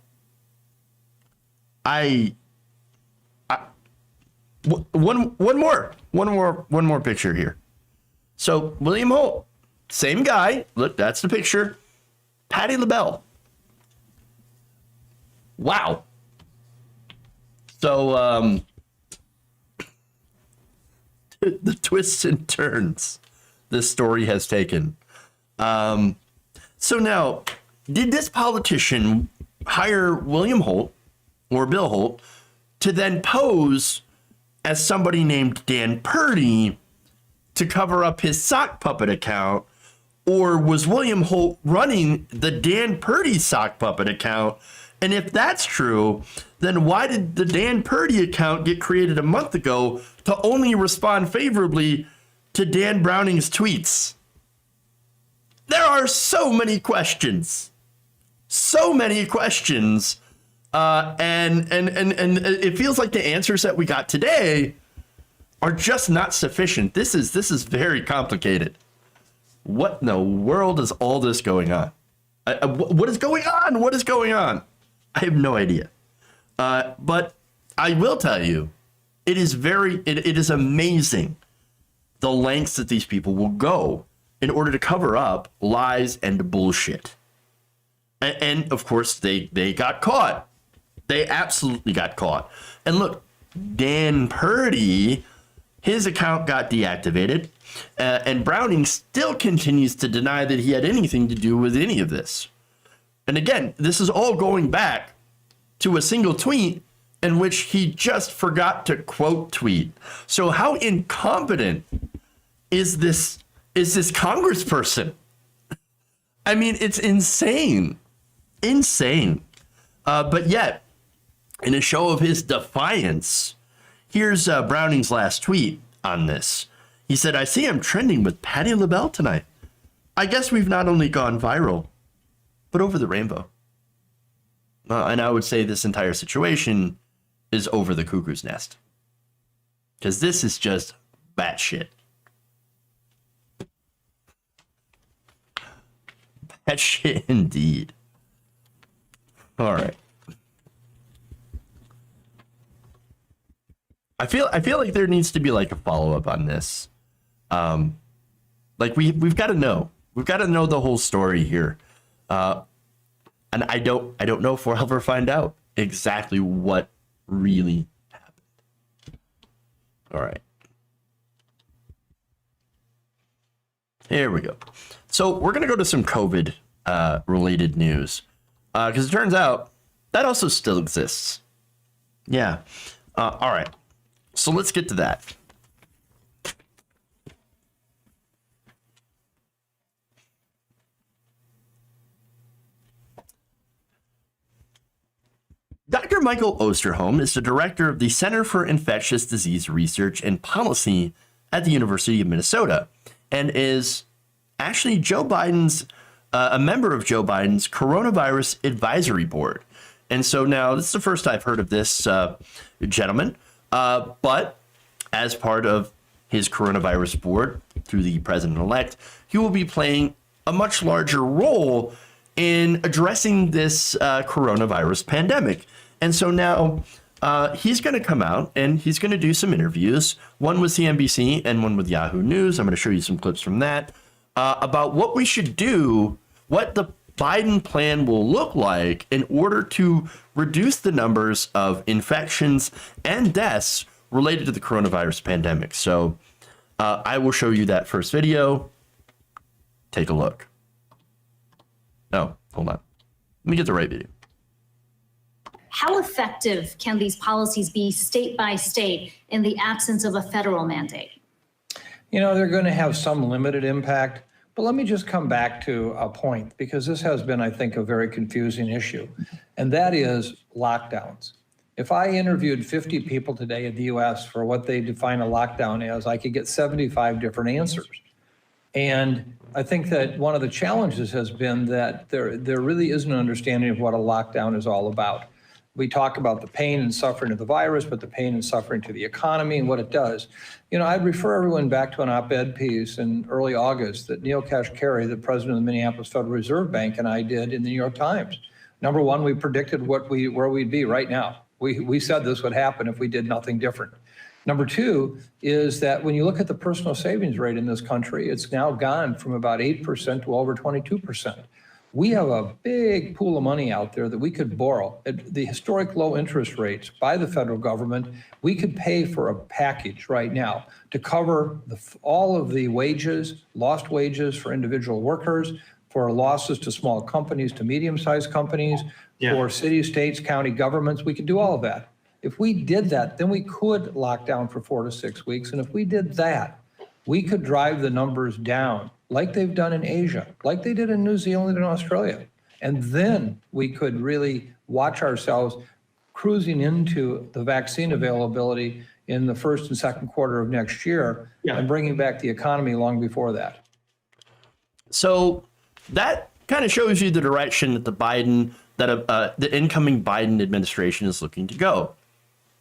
One more picture here. So William Holt, same guy. Look, that's the picture. Patti LaBelle. Wow. So the twists and turns this story has taken. So now, did this politician hire William Holt or Bill Holt to then pose as somebody named Dan Purdy to cover up his sock puppet account? Or was William Holt running the Dan Purdy sock puppet account? And if that's true, then why did the Dan Purdy account get created a month ago to only respond favorably to Dan Browning's tweets? there are so many questions. And it feels like the answers that we got today are just not sufficient. This is very complicated. What in the world is all this going on? What is going on? What is going on? I have no idea. But I will tell you, it is amazing the lengths that these people will go in order to cover up lies and bullshit. And of course, they got caught. They absolutely got caught. And look, Dan Purdy, his account got deactivated, and Browning still continues to deny that he had anything to do with any of this. And again, this is all going back to a single tweet in which he just forgot to quote tweet. So how incompetent is this congressperson? I mean, it's insane. But yet, in a show of his defiance, here's Browning's last tweet on this. He said, "I see I'm trending with Patti LaBelle tonight. I guess we've not only gone viral, but over the rainbow." And I would say this entire situation is over the cuckoo's nest. Because this is just batshit. Batshit indeed. All right. I feel like there needs to be like a follow-up on this. Like we've got to know. We've got to know the whole story here. And I don't know if we'll ever find out exactly what really happened. All right. Here we go. So we're going to go to some COVID related news. Because it turns out that also still exists. Yeah. All right. So let's get to that. Dr. Michael Osterholm is the director of the Center for Infectious Disease Research and Policy at the University of Minnesota and is actually a member of Joe Biden's Coronavirus Advisory Board. And so now this is the first I've heard of this gentleman, but as part of his coronavirus board through the president-elect, he will be playing a much larger role in addressing this coronavirus pandemic. And so now he's going to come out and he's going to do some interviews, one with CNBC and one with Yahoo News. I'm going to show you some clips from that about what we should do, what the Biden plan will look like in order to reduce the numbers of infections and deaths related to the coronavirus pandemic. So I will show you that first video. Take a look. Oh, hold on. Let me get the right video. How effective can these policies be state by state in the absence of a federal mandate? You know, they're going to have some limited impact, but let me just come back to a point, because this has been, I think, a very confusing issue, and that is lockdowns. If I interviewed 50 people today in the US for what they define a lockdown as, I could get 75 different answers. And I think that one of the challenges has been that there really isn't an understanding of what a lockdown is all about. We talk about the pain and suffering of the virus, but the pain and suffering to the economy and what it does. You know, I'd refer everyone back to an op-ed piece in early August that Neil Kashkari, the president of the Minneapolis Federal Reserve Bank, and I did in the New York Times. Number one, we predicted where we'd be right now. We said this would happen if we did nothing different. Number two is that when you look at the personal savings rate in this country, it's now gone from about 8% to over 22%. We have a big pool of money out there that we could borrow at the historic low interest rates by the federal government. We could pay for a package right now to cover all of the wages, lost wages for individual workers, for losses to small companies, to medium-sized companies, for cities, states, county governments. We could do all of that. If we did that, then we could lock down for 4 to 6 weeks. And if we did that, we could drive the numbers down like they've done in Asia, like they did in New Zealand and Australia. And then we could really watch ourselves cruising into the vaccine availability in the first and second quarter of next year and bringing back the economy long before that. So that kind of shows you the direction that the incoming Biden administration is looking to go.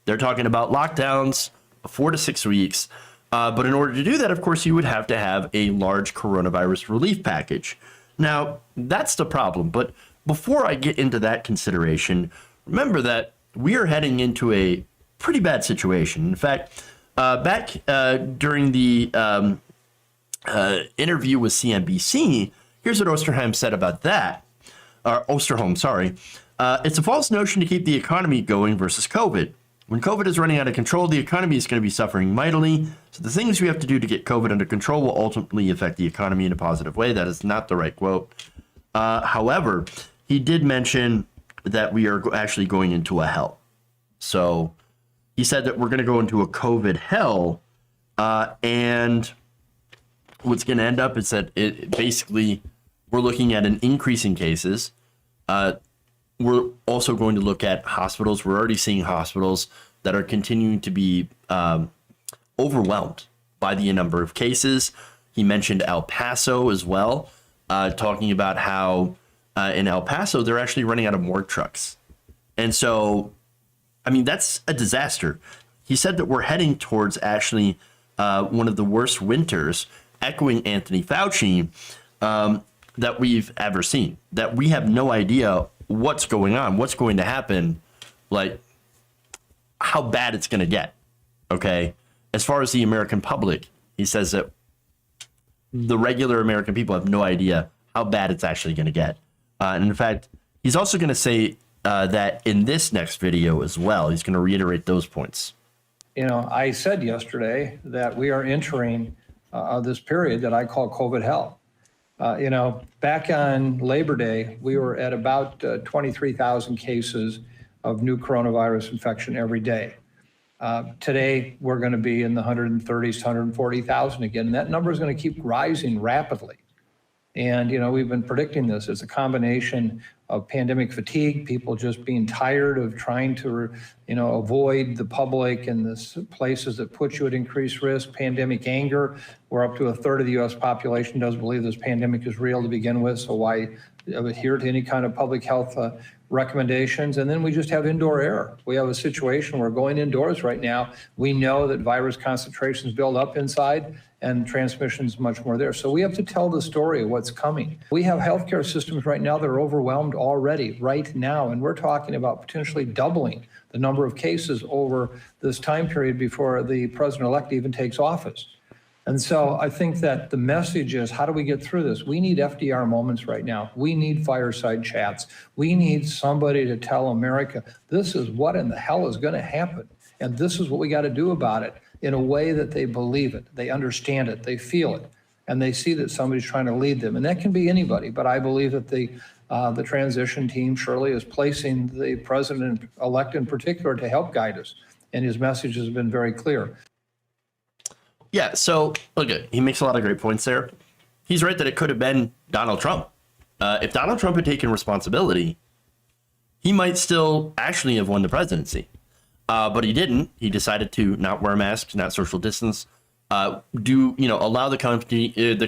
They're talking about lockdowns, 4 to 6 weeks. But in order to do that, of course, you would have to have a large coronavirus relief package. Now, that's the problem. But before I get into that consideration, remember that we are heading into a pretty bad situation. In fact, back during the interview with CNBC, here's what Osterholm said about that. Osterholm, sorry. It's a false notion to keep the economy going versus COVID. When COVID is running out of control, the economy is going to be suffering mightily. So the things we have to do to get COVID under control will ultimately affect the economy in a positive way. That is not the right quote. However, he did mention that we are actually going into a hell. So he said that we're going to go into a COVID hell. And what's going to end up is that basically we're looking at an increase in cases. We're also going to look at hospitals. We're already seeing hospitals that are continuing to be overwhelmed by the number of cases. He mentioned El Paso as well, talking about how in El Paso, they're actually running out of morgue trucks. And so, I mean, that's a disaster. He said that we're heading towards actually one of the worst winters, echoing Anthony Fauci, that we've ever seen, that we have no idea what's going on, what's going to happen, like how bad it's going to get. Okay. As far as the American public, he says that the regular American people have no idea how bad it's actually going to get. And in fact, he's also going to say that in this next video as well, he's going to reiterate those points. You know, I said yesterday that we are entering this period that I call COVID hell. You know, back on Labor Day, we were at about 23,000 cases of new coronavirus infection every day. Today, we're going to be in the 130s, 140,000 again, and that number is going to keep rising rapidly. And, you know, we've been predicting this. It's a combination of pandemic fatigue, people just being tired of trying to, you know, avoid the public and the places that put you at increased risk, pandemic anger, where up to a third of the U.S. population does believe this pandemic is real to begin with, so why adhere to any kind of public health recommendations? And then we just have indoor air. We have a situation where going indoors right now, we know that virus concentrations build up inside and transmission is much more there. So we have to tell the story of what's coming. We have healthcare systems right now that are overwhelmed already, right now, and we're talking about potentially doubling the number of cases over this time period before the president-elect even takes office. And so I think that the message is, how do we get through this? We need FDR moments right now. We need fireside chats. We need somebody to tell America, this is what in the hell is going to happen. And this is what we got to do about it in a way that they believe it, they understand it, they feel it, and they see that somebody's trying to lead them. And that can be anybody, but I believe that the transition team, Shirley, is placing the president-elect in particular to help guide us. And his message has been very clear. Yeah, so look, he makes a lot of great points there. He's right that it could have been Donald Trump. If Donald Trump had taken responsibility, he might still actually have won the presidency. But he didn't. He decided to not wear masks, not social distance, allow the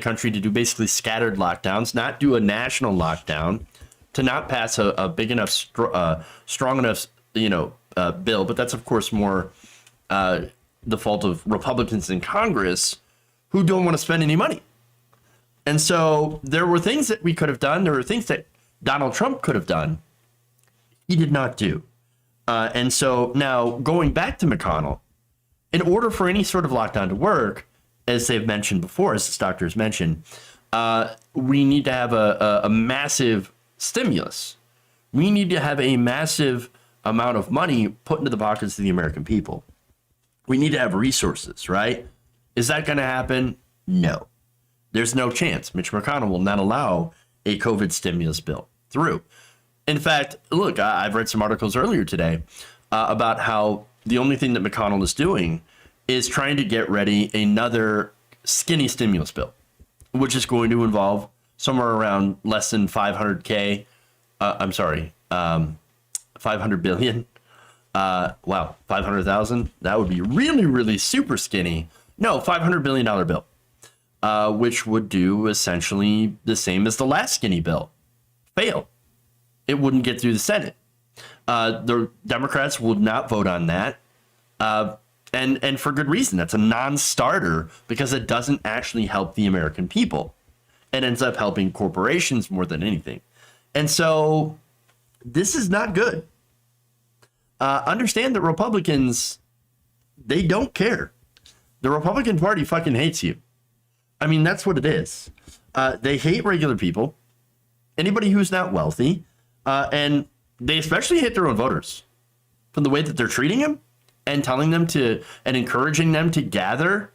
country to do basically scattered lockdowns, not do a national lockdown, to not pass a big enough, strong enough, bill. But that's of course more the fault of Republicans in Congress who don't want to spend any money. And so there were things that we could have done. There were things that Donald Trump could have done. He did not do. And so now going back to McConnell, in order for any sort of lockdown to work, as they've mentioned before, as this doctor has mentioned, we need to have a massive stimulus. We need to have a massive amount of money put into the pockets of the American people. We need to have resources, right? Is that going to happen? No. There's no chance. Mitch McConnell will not allow a COVID stimulus bill through. In fact, look, I've read some articles earlier today about how the only thing that McConnell is doing is trying to get ready another skinny stimulus bill, which is going to involve somewhere around less than 500 billion. 500,000. That would be really, really super skinny. No, $500 billion bill. which would do essentially the same as the last skinny bill. Fail. It wouldn't get through the Senate. The Democrats would not vote on that. And for good reason. That's a non-starter because it doesn't actually help the American people. It ends up helping corporations more than anything. And so this is not good. Understand that Republicans, they don't care. The Republican Party fucking hates you. I mean, that's what it is. They hate regular people, anybody who's not wealthy, and they especially hate their own voters from the way that they're treating them and telling them to and encouraging them to gather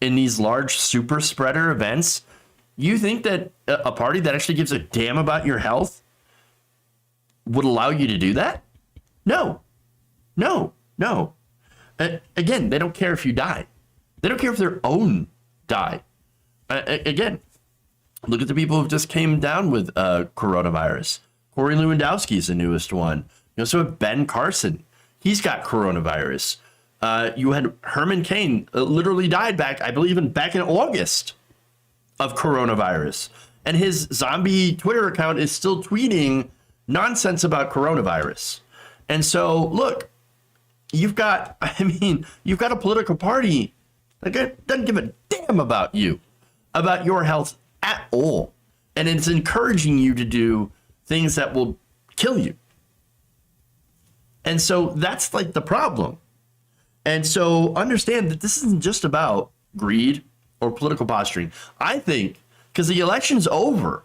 in these large super spreader events. You think that a party that actually gives a damn about your health would allow you to do that? No. Again, they don't care if you die. They don't care if their own die. Again, look at the people who just came down with coronavirus. Corey Lewandowski is the newest one. You also have Ben Carson. He's got coronavirus. You had Herman Cain literally died back in August of coronavirus. And his zombie Twitter account is still tweeting nonsense about coronavirus. And so, look, you've got a political party that doesn't give a damn about you, about your health at all. And it's encouraging you to do things that will kill you. And so that's like the problem. And so understand that this isn't just about greed or political posturing. I think because the election's over.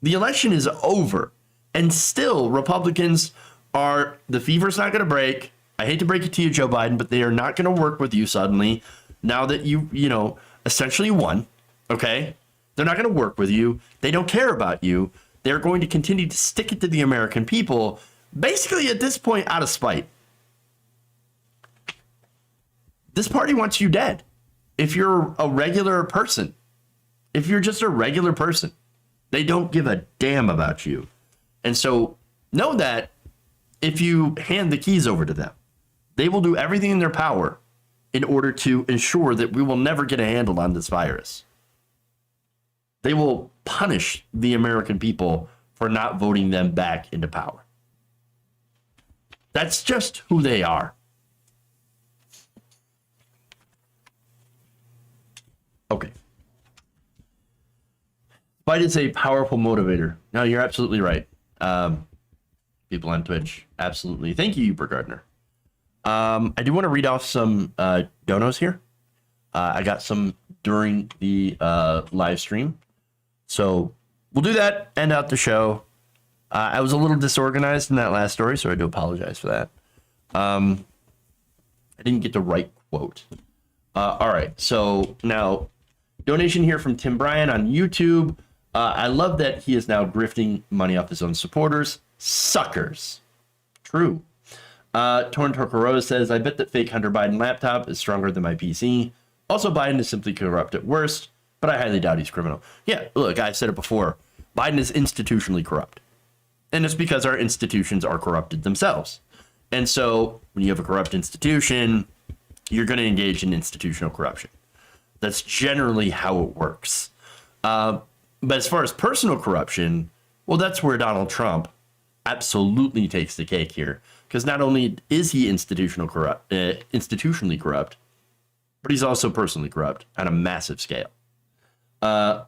The election is over. And still Republicans are, the fever's not going to break. I hate to break it to you, Joe Biden, but they are not going to work with you suddenly now that you essentially won. Okay? They're not going to work with you. They don't care about you. They're going to continue to stick it to the American people, basically at this point out of spite. This party wants you dead. If you're a regular person, if you're just a regular person, they don't give a damn about you. And so know that if you hand the keys over to them, they will do everything in their power in order to ensure that we will never get a handle on this virus. They will punish the American people for not voting them back into power. That's just who they are. Okay. Biden's a powerful motivator. No, you're absolutely right. People on Twitch, absolutely. Thank you, Uber Gardner. I do want to read off some donos here. I got some during the live stream. So we'll do that, end out the show. I was a little disorganized in that last story, so I do apologize for that. I didn't get the right quote. All right, so now donation here from Tim Bryan on YouTube. I love that he is now grifting money off his own supporters. Suckers. True. Torn Tokoro says, I bet that fake Hunter Biden laptop is stronger than my PC. Also, Biden is simply corrupt at worst, but I highly doubt he's criminal. Yeah, look, I've said it before. Biden is institutionally corrupt. And it's because our institutions are corrupted themselves. And so when you have a corrupt institution, you're going to engage in institutional corruption. That's generally how it works. But as far as personal corruption, well, that's where Donald Trump absolutely takes the cake here. Because not only is he institutionally corrupt, but he's also personally corrupt on a massive scale. I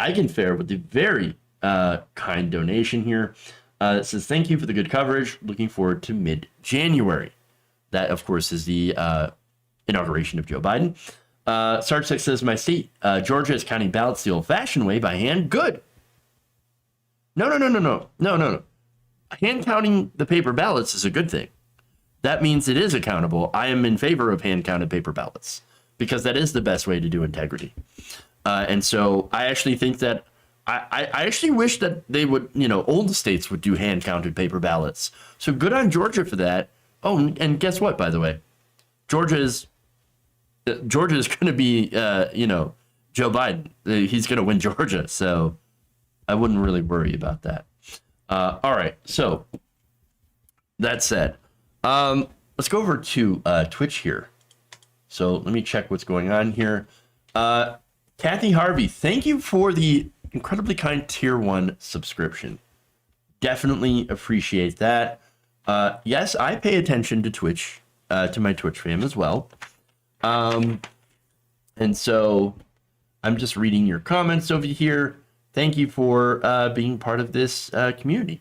can fare with the very kind donation here. It says, thank you for the good coverage. Looking forward to mid-January. That, of course, is the inauguration of Joe Biden. Sarge Six says, my state, Georgia, is counting ballots the old-fashioned way by hand. Good. No. Hand counting the paper ballots is a good thing. That means it is accountable. I am in favor of hand-counted paper ballots because that is the best way to do integrity. And so I actually think that I actually wish that they would, old states would do hand-counted paper ballots. So good on Georgia for that. Oh, and guess what, by the way? Georgia is going to be, Joe Biden. He's going to win Georgia. So I wouldn't really worry about that. All right. So that said, let's go over to Twitch here. So let me check what's going on here. Kathy Harvey, thank you for the incredibly kind tier 1 subscription. Definitely appreciate that. Yes, I pay attention to Twitch, to my Twitch fam as well. And so I'm just reading your comments over here. Thank you for being part of this community.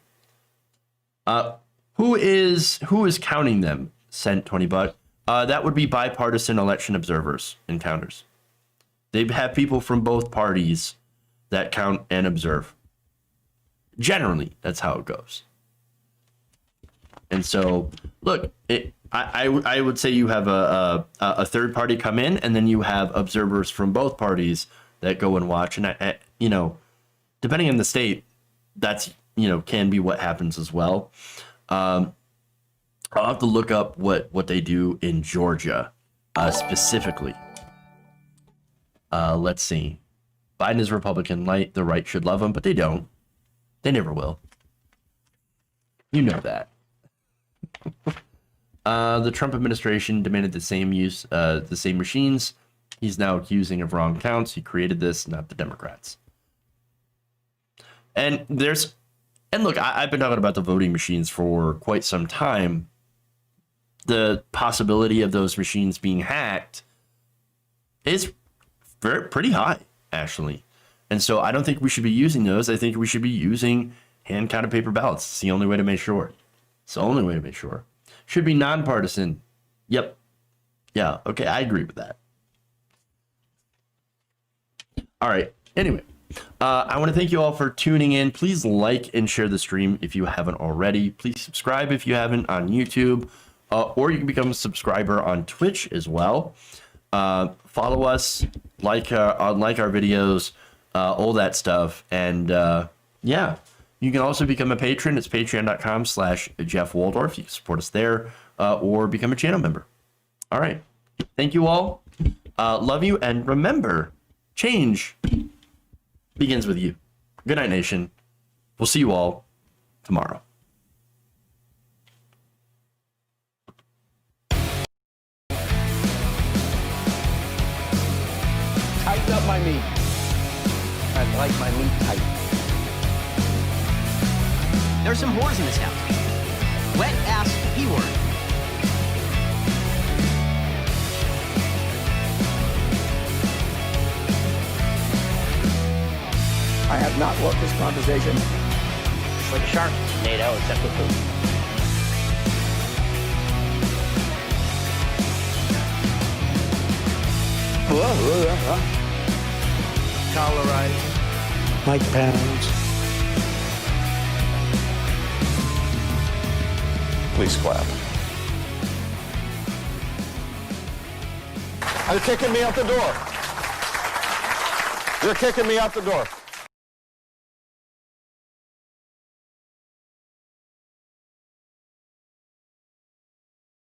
Who is counting them? Sent $20. That would be bipartisan election observers and counters. They have people from both parties that count and observe. Generally, that's how it goes. And so, look, I would say you have a third party come in, and then you have observers from both parties that go and watch. And I depending on the state, that's can be what happens as well. I'll have to look up what they do in Georgia specifically. Let's see. Biden is Republican light. The right should love him, but they don't. They never will. You know that. The Trump administration demanded the same machines. He's now accusing of wrong counts. He created this, not the Democrats. And look, I've been talking about the voting machines for quite some time. The possibility of those machines being hacked is pretty high, actually. And so I don't think we should be using those. I think we should be using hand-counted paper ballots. It's the only way to make sure. It's the only way to make sure. Should be nonpartisan. Yep. Yeah, okay, I agree with that. All right, anyway. I want to thank you all for tuning in. Please like and share the stream if you haven't already. Please subscribe if you haven't on YouTube, or you can become a subscriber on Twitch as well. Follow us, like our videos, all that stuff. And yeah, you can also become a patron. It's patreon.com/Jeff Waldorf. You can support us there, or become a channel member. All right. Thank you all. Love you. And remember, change begins with you. Good night, nation. We'll see you all tomorrow. Tighten up my meat. I like my meat tight. There's some whores in this house. Wet ass P-word. I have not loved this conversation. It's like a shark, NATO, except with poop. Tolerate. Mike Pounds. Please clap. They're kicking me out the door. They're kicking me out the door.